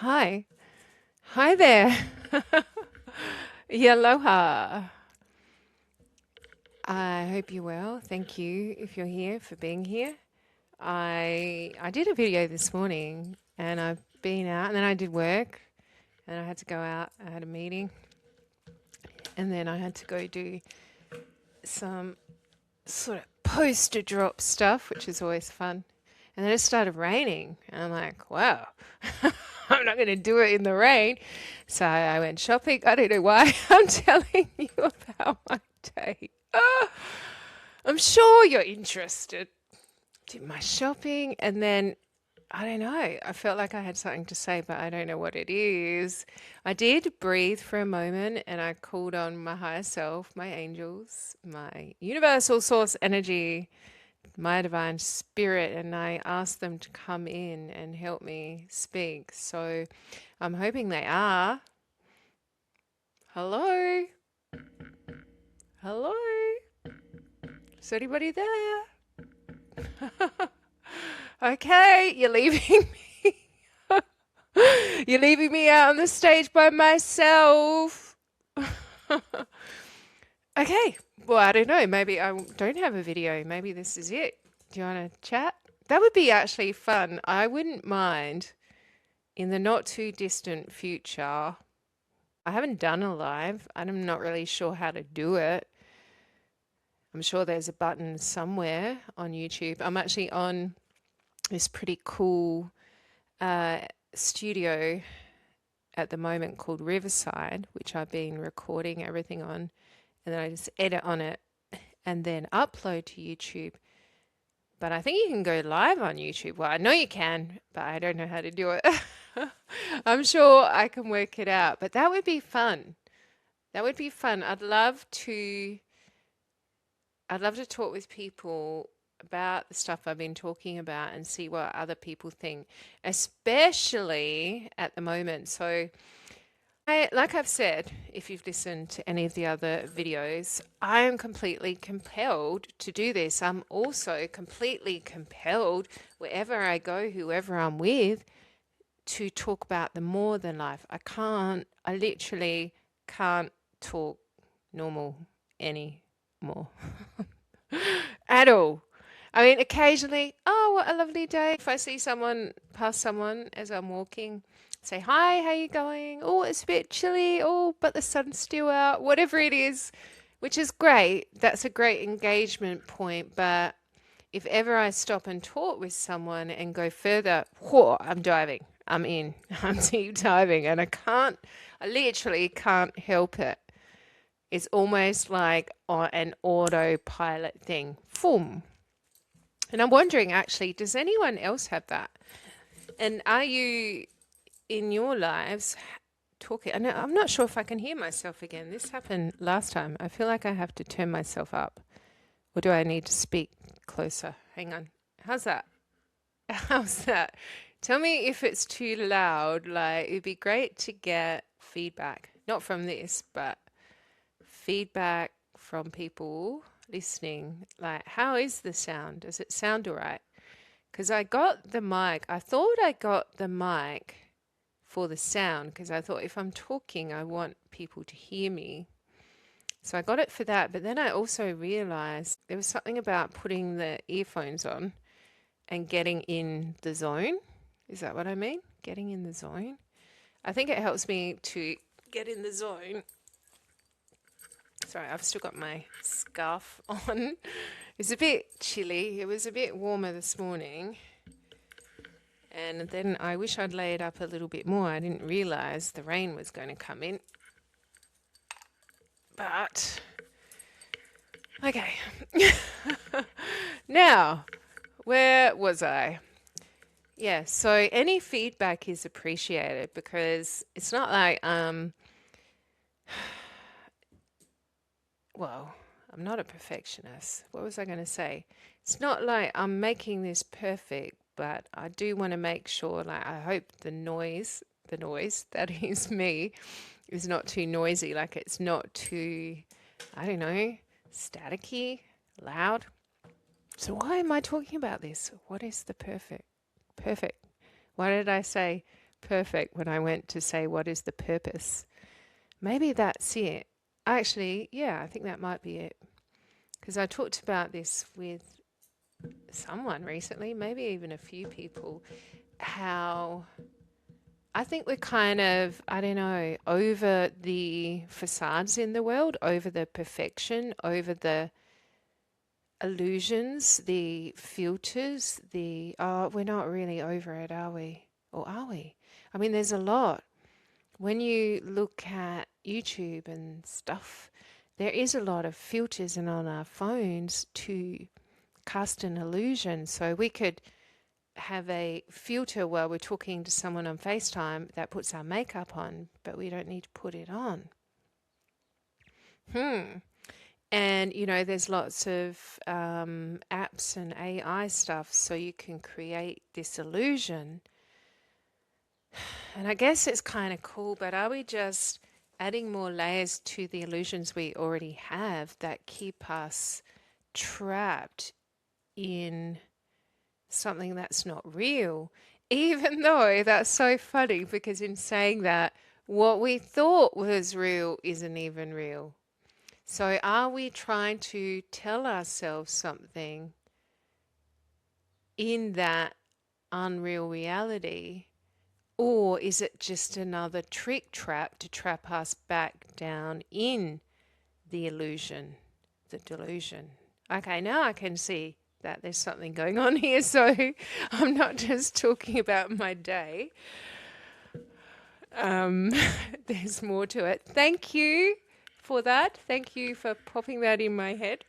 Hi. Hi there. Aloha. I hope you're well. Thank you if you're here for being here. I did a video this morning and I've been out and then I did work and I had to go out. I had a meeting and then I had to go do some sort of poster drop stuff, which is always fun. And then it started raining and I'm like, wow. I'm not going to do it in the rain. So I went shopping. I don't know why I'm telling you about my day. I'm sure you're interested. Did my shopping and then I don't know. I felt like I had something to say, but I don't know what it is. I did breathe for a moment and I called on my higher self, my angels, my universal source energy, my divine spirit, and I asked them to come in and help me speak. So I'm hoping they are. Hello? Hello? Is anybody there? Okay, you're leaving me. You're leaving me out on the stage by myself. Okay, well, I don't know. Maybe I don't have a video. Maybe this is it. Do you want to chat? That would be actually fun. I wouldn't mind in the not too distant future. I haven't done a live. I'm not really sure how to do it. I'm sure there's a button somewhere on YouTube. I'm actually on this pretty cool studio at the moment called Riverside, which I've been recording everything on. And then I just edit on it and then upload to YouTube. But I think you can go live on YouTube. Well, I know you can, but I don't know how to do it. I'm sure I can work it out, but that would be fun. That would be fun. I'd love to talk with people about the stuff I've been talking about and see what other people think, especially at the moment. So like I've said, if you've listened to any of the other videos, I am completely compelled to do this. I'm also completely compelled wherever I go, whoever I'm with, to talk about the more than life. I literally can't talk normal anymore at all. I mean, occasionally, oh, what a lovely day. If I see pass someone as I'm walking, say, hi, how you going? Oh, it's a bit chilly. Oh, but the sun's still out. Whatever it is, which is great. That's a great engagement point. But if ever I stop and talk with someone and go further, whoa, I'm diving. I'm in. I'm deep diving. And I literally can't help it. It's almost like an autopilot thing. Boom. And I'm wondering, actually, does anyone else have that? And are you in your lives talking? And I'm not sure if I can hear myself again. This happened last time. I feel like I have to turn myself up. Or do I need to speak closer? Hang on. How's that? How's that? Tell me if it's too loud. Like, it'd be great to get feedback. Not from this, but feedback from people listening. Like, how is the sound? Does it sound all right? Because I got the mic. I thought I got the mic for the sound because I thought if I'm talking, I want people to hear me. So I got it for that. But then I also realized there was something about putting the earphones on and getting in the zone. Is that what I mean? Getting in the zone. I think it helps me to get in the zone. Sorry, I've still got my scarf on. It's a bit chilly. It was a bit warmer this morning. And then I wish I'd layered up a little bit more. I didn't realize the rain was going to come in. But, okay. Now, where was I? Yeah, so any feedback is appreciated because it's not like, well, I'm not a perfectionist. What was I going to say? It's not like I'm making this perfect, but I do want to make sure, like, I hope the noise that is me is not too noisy, like it's not too, I don't know, staticky, loud. So why am I talking about this? What is the perfect? Perfect. Why did I say perfect when I went to say, what is the purpose? Maybe that's it. Actually, yeah, I think that might be it. Because I talked about this with someone recently, maybe even a few people, how I think we're kind of, I don't know, over the facades in the world, over the perfection, over the illusions, the filters, we're not really over it, are we? Or are we? I mean, there's a lot. When you look at YouTube and stuff, there is a lot of filters and on our phones to cast an illusion. So we could have a filter while we're talking to someone on FaceTime that puts our makeup on, but we don't need to put it on. And, there's lots of apps and AI stuff so you can create this illusion. And I guess it's kind of cool, but are we just adding more layers to the illusions we already have that keep us trapped in something that's not real? Even though that's so funny, because in saying that, what we thought was real isn't even real. So are we trying to tell ourselves something in that unreal reality? Or is it just another trick trap to trap us back down in the illusion, the delusion? Okay, now I can see that there's something going on here. So I'm not just talking about my day. There's more to it. Thank you for that. Thank you for popping that in my head.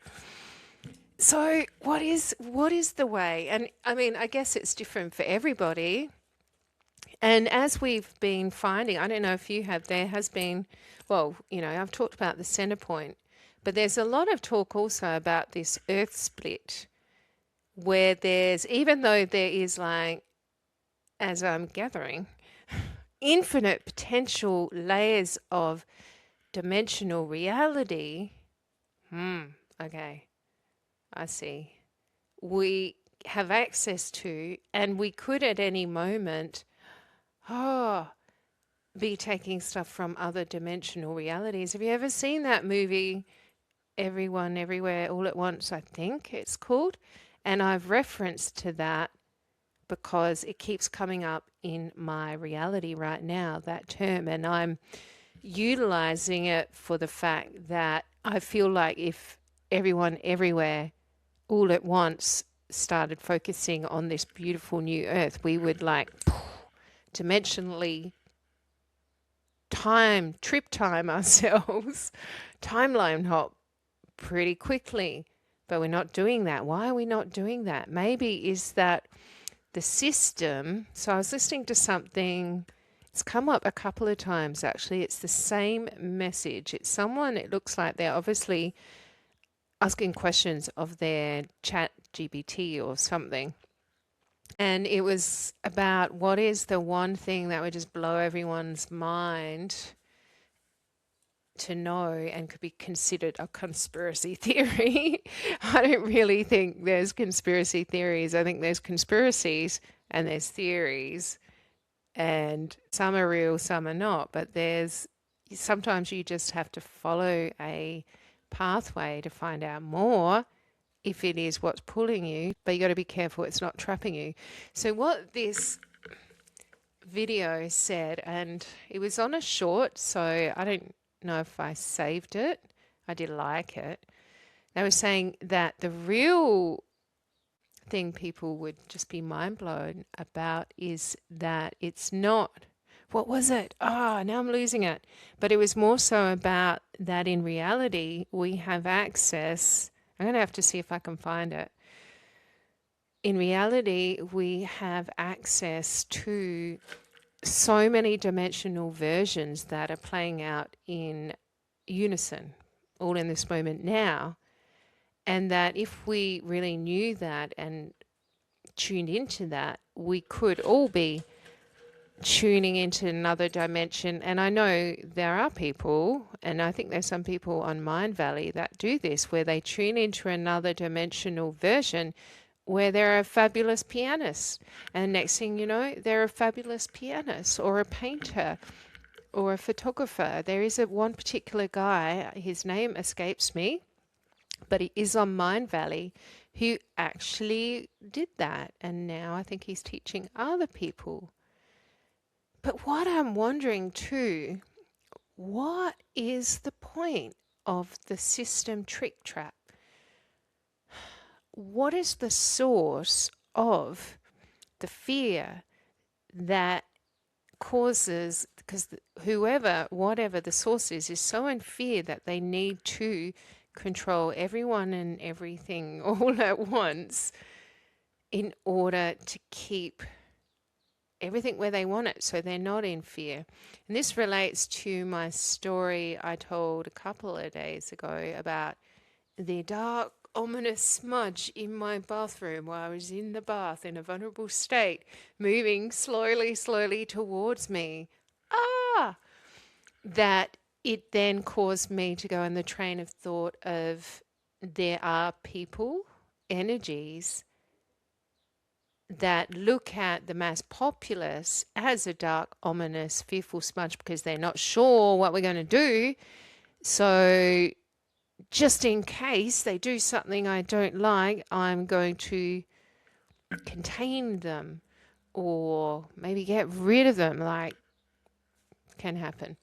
So what is the way? And I mean, I guess it's different for everybody. And as we've been finding, I don't know if you have, there has been, well, I've talked about the center point, but there's a lot of talk also about this earth split where even though there is like, as I'm gathering, infinite potential layers of dimensional reality. Okay, I see. We have access to, and we could at any moment be taking stuff from other dimensional realities. Have you ever seen that movie, Everyone, Everywhere, All at Once, I think it's called? And I've referenced to that because it keeps coming up in my reality right now, that term. And I'm utilizing it for the fact that I feel like if everyone, everywhere, all at once started focusing on this beautiful new earth, we would like dimensionally trip time ourselves, timeline hop pretty quickly. But we're not doing that. Why are we not doing that? Maybe is that the system. So I was listening to something, it's come up a couple of times actually. It's the same message. It's someone, it looks like they're obviously asking questions of their chat GPT or something. And it was about what is the one thing that would just blow everyone's mind to know and could be considered a conspiracy theory. I don't really think there's conspiracy theories. I think there's conspiracies and there's theories, and some are real, some are not. But sometimes you just have to follow a pathway to find out more if it is what's pulling you, but you got to be careful it's not trapping you. So what this video said, and it was on a short, so I don't know if I saved it. I did like it. They were saying that the real thing people would just be mind blown about is that it's not, what was it? Now I'm losing it. But it was more so about that in reality, we have access. I'm going to have to see if I can find it. In reality, we have access to so many dimensional versions that are playing out in unison, all in this moment now. And that if we really knew that and tuned into that, we could all be tuning into another dimension. And I know there are people, and I think there's some people on Mind Valley that do this, where they tune into another dimensional version where they're a fabulous pianist. And next thing you know, they're a fabulous pianist or a painter or a photographer. There is one particular guy, his name escapes me, but he is on Mind Valley, who actually did that. And now I think he's teaching other people. But what I'm wondering too, what is the point of the system trick trap? What is the source of the fear that causes, because whoever, whatever the source is so in fear that they need to control everyone and everything all at once in order to keep everything where they want it, so they're not in fear. And this relates to my story I told a couple of days ago about the dark, ominous smudge in my bathroom while I was in the bath in a vulnerable state, moving slowly, slowly towards me. That it then caused me to go in the train of thought of there are people, energies, that look at the mass populace as a dark, ominous, fearful smudge because they're not sure what we're going to do. So just in case they do something I don't like, I'm going to contain them or maybe get rid of them, like can happen.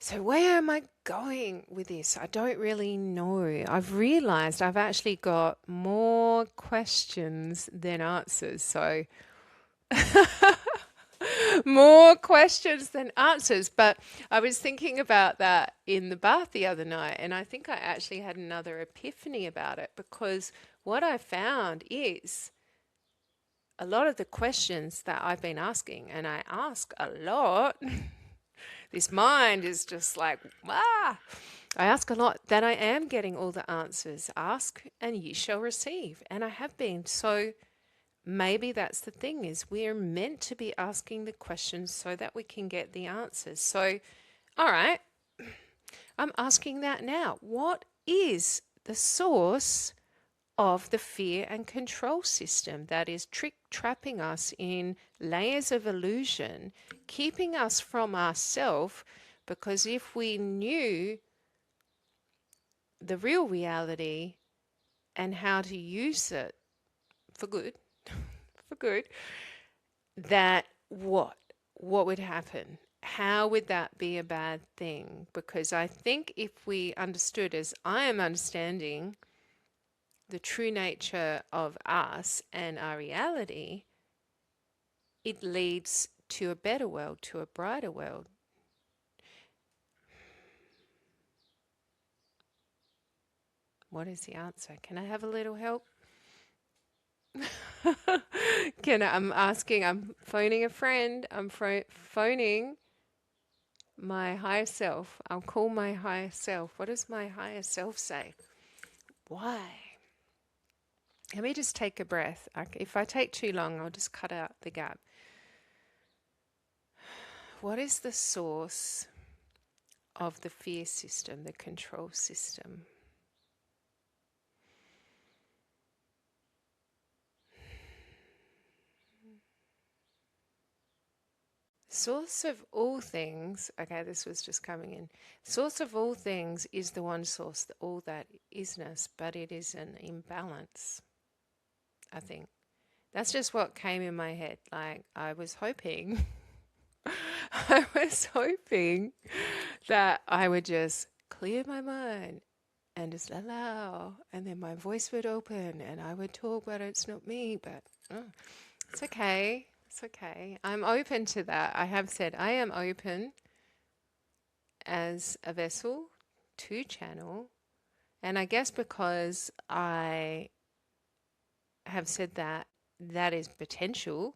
So where am I going with this? I don't really know. I've realized I've actually got more questions than answers. So more questions than answers. But I was thinking about that in the bath the other night, and I think I actually had another epiphany about it, because what I found is a lot of the questions that I've been asking, and I ask a lot. This mind is just like, I ask a lot, that I am getting all the answers. Ask and ye shall receive. And I have been. So maybe that's the thing, is we're meant to be asking the questions so that we can get the answers. So, all right, I'm asking that now. What is the source of the fear and control system that is trapping us in layers of illusion, keeping us from ourselves? Because if we knew the real reality and how to use it for good, that what would happen? How would that be a bad thing? Because I think if we understood, as I am understanding, the true nature of us and our reality, it leads to a better world, to a brighter world. What is the answer? Can I have a little help? I'm phoning a friend. I'm phoning my higher self. I'll call my higher self. What does my higher self say? Why? Let me just take a breath. If I take too long, I'll just cut out the gap. What is the source of the fear system, the control system? Source of all things, okay, this was just coming in. Source of all things is the one source, all that isness, but it is an imbalance, I think. That's just what came in my head. Like, I was hoping that I would just clear my mind and just allow, and then my voice would open and I would talk, but it's not me. But it's okay. It's okay. I'm open to that. I have said I am open as a vessel to channel. And I guess because I have said that is potential,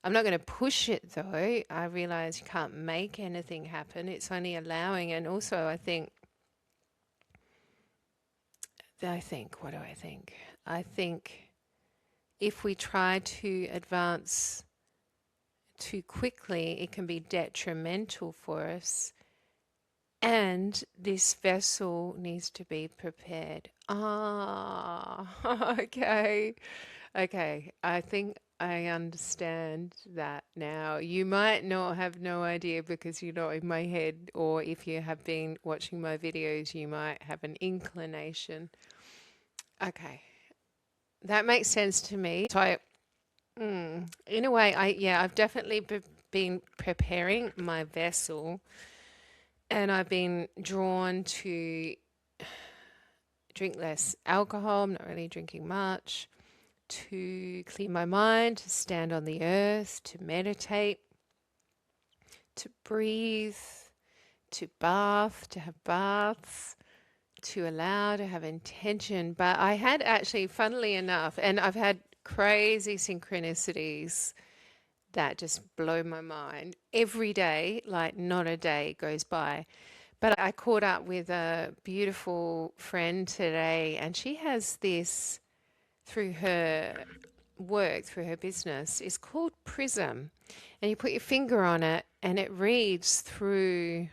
I'm not going to push it though. I realize you can't make anything happen. It's only allowing. And also I think, what do I think? I think if we try to advance too quickly, it can be detrimental for us. and this vessel needs to be prepared. Ah, okay. Okay, I think I understand that now. You might not have no idea because you're not in my head, or if you have been watching my videos, you might have an inclination. Okay, that makes sense to me. So, in a way, I've definitely been preparing my vessel, and I've been drawn to drink less alcohol. I'm not really drinking much. To clear my mind, to stand on the earth, to meditate, to breathe, to bath, to have baths, to allow, to have intention. But I had actually, funnily enough, and I've had crazy synchronicities that just blow my mind every day, like not a day goes by. But I caught up with a beautiful friend today, and she has this through her work, through her business, is called Prism. And you put your finger on it and it reads through,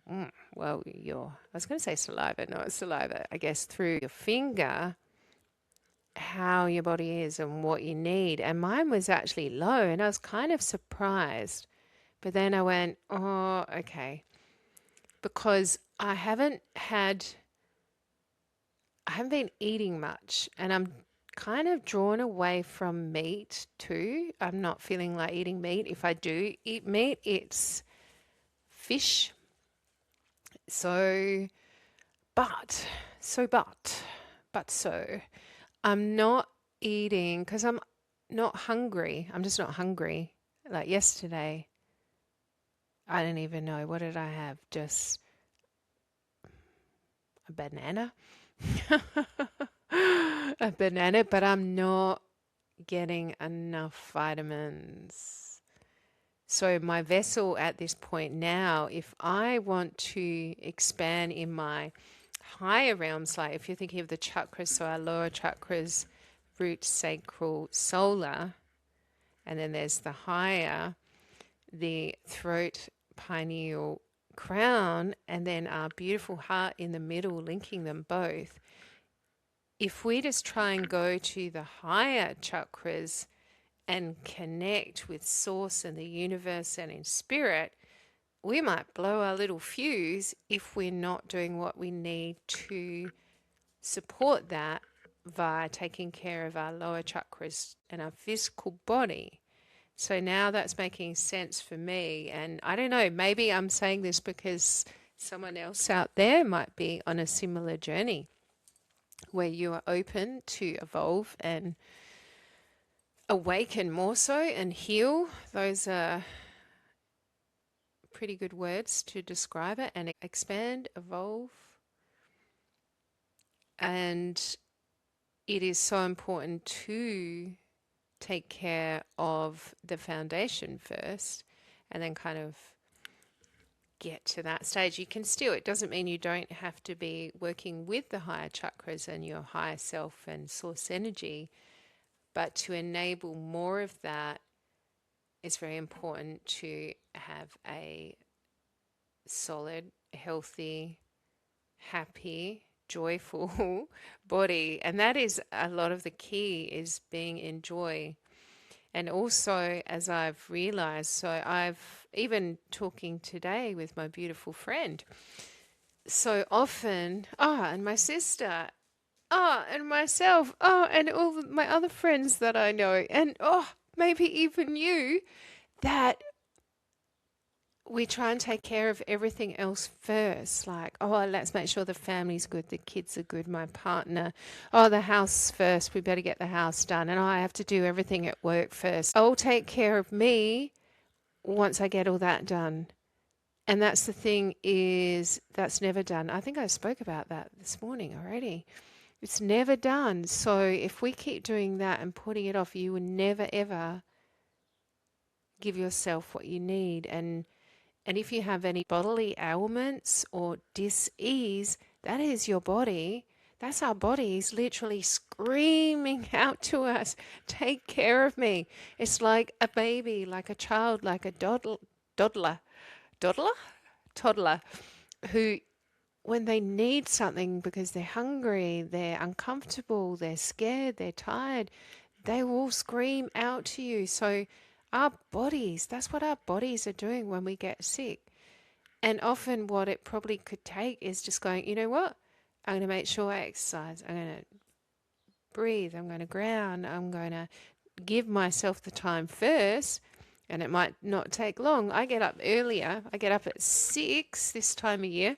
I was going to say saliva, no, it's saliva, I guess, through your finger, how your body is and what you need. And mine was actually low and I was kind of surprised. But then I went, oh, okay. Because I haven't been eating much and I'm kind of drawn away from meat too. I'm not feeling like eating meat. If I do eat meat, it's fish. So, but, so, so, I'm not eating because I'm not hungry. I'm just not hungry. Like yesterday, I don't even know. What did I have? Just a banana. A banana, but I'm not getting enough vitamins. So my vessel at this point now, if I want to expand in my higher realms, like if you're thinking of the chakras, so our lower chakras, root, sacral, solar, and then there's the higher, the throat, pineal, crown, and then our beautiful heart in the middle, linking them both. If we just try and go to the higher chakras and connect with source and the universe and in spirit, we might blow our little fuse if we're not doing what we need to support that via taking care of our lower chakras and our physical body. So now that's making sense for me. And I don't know, maybe I'm saying this because someone else out there might be on a similar journey where you are open to evolve and awaken more so and heal. Those are pretty good words to describe it. And expand, evolve. And it is so important to take care of the foundation first and then kind of get to that stage. You can still, it doesn't mean you don't have to be working with the higher chakras and your higher self and source energy, but to enable more of that, it's very important to have a solid, healthy, happy, joyful body. And that is a lot of the key, is being in joy. And also, as I've realized, so I've even talking today with my beautiful friend, so often, and my sister, and myself, and all my other friends that I know, and maybe even you, that we try and take care of everything else first. Like, let's make sure the family's good, the kids are good, my partner. The house first, we better get the house done. And I have to do everything at work first. I'll take care of me once I get all that done. And that's the thing, is that's never done. I think I spoke about that this morning already. It's never done. So if we keep doing that and putting it off, you will never, ever give yourself what you need. And if you have any bodily ailments or dis-ease, that is your body. That's our bodies literally screaming out to us, take care of me. It's like a baby, like a child, like a toddler. who, when they need something because they're hungry, they're uncomfortable, they're scared, they're tired, they will scream out to you. So our bodies, that's what our bodies are doing when we get sick. And often what it probably could take is just going, you know what? I'm going to make sure I exercise. I'm going to breathe. I'm going to ground. I'm going to give myself the time first. And it might not take long. I get up earlier. I get up at 6 this time of year.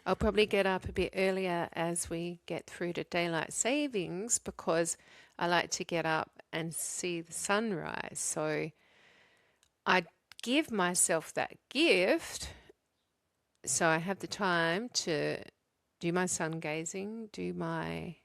I'll probably get up a bit earlier as we get through to daylight savings because I like to get up and see the sunrise. So I give myself that gift so I have the time to do my sun gazing, do my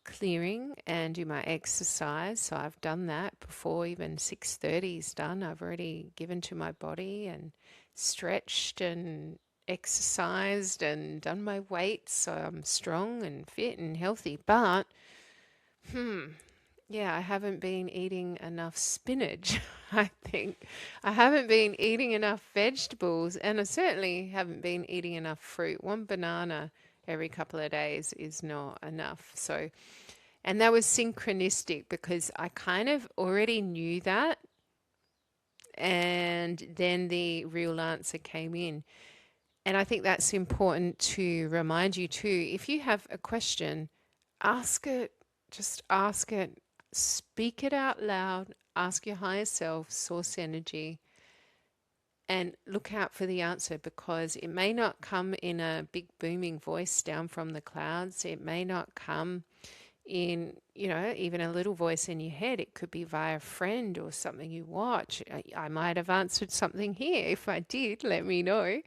clearing and do my exercise. So I've done that before even 6:30 is done. I've already given to my body and stretched and exercised and done my weights, so I'm strong and fit and healthy. But yeah, I haven't been eating enough spinach. I think I haven't been eating enough vegetables, and I certainly haven't been eating enough fruit. One banana every couple of days is not enough. So, and that was synchronistic because I kind of already knew that, and then the real answer came in. And I think that's important to remind you too. If you have a question, ask it, just ask it, speak it out loud, ask your higher self, source energy, and look out for the answer because it may not come in a big booming voice down from the clouds. It may not come in, even a little voice in your head. It could be via a friend or something you watch. I might have answered something here. If I did, let me know.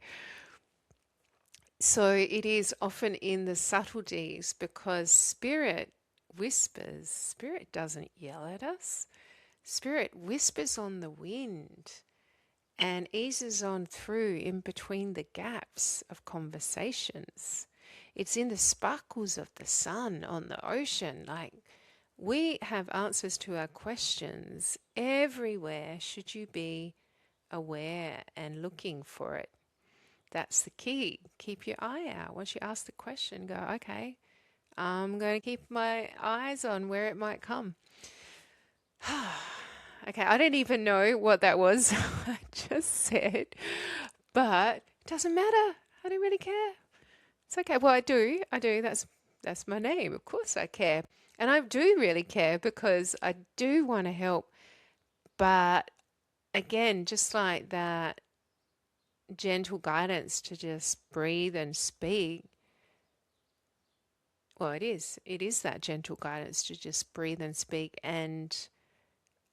So it is often in the subtleties because spirit whispers. Spirit doesn't yell at us. Spirit whispers on the wind and eases on through in between the gaps of conversations. It's in the sparkles of the sun on the ocean. Like, we have answers to our questions everywhere should you be aware and looking for it. That's the key. Keep your eye out. Once you ask the question, go, okay, I'm going to keep my eyes on where it might come. Okay, I don't even know what that was I just said, but it doesn't matter. I don't really care. It's okay. Well, I do. That's my name. Of course I care. And I do really care because I do want to help. But again, just like that gentle guidance to just breathe and speak. Well, it is that gentle guidance to just breathe and speak. And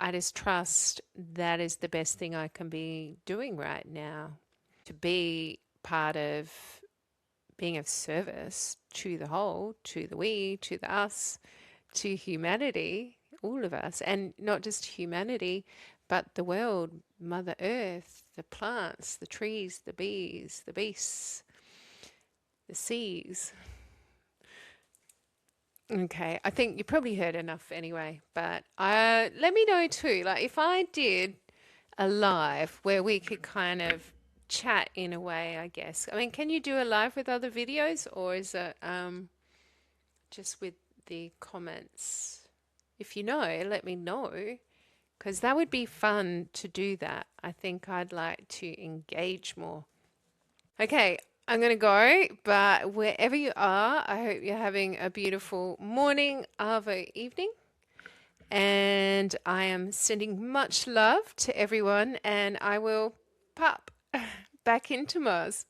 I just trust that is the best thing I can be doing right now, to be part of being of service to the whole, to the we, to the us, to humanity, all of us, and not just humanity, but the world, Mother Earth, the plants, the trees, the bees, the beasts, the seas. Okay, I think you probably heard enough anyway, but let me know too, like if I did a live where we could kind of chat in a way, I guess. I mean, can you do a live with other videos or is it just with the comments? If you know, let me know because that would be fun to do that. I think I'd like to engage more. Okay, I'm going to go, but wherever you are, I hope you're having a beautiful morning, arvo, evening. And I am sending much love to everyone, and I will pop back into Mars.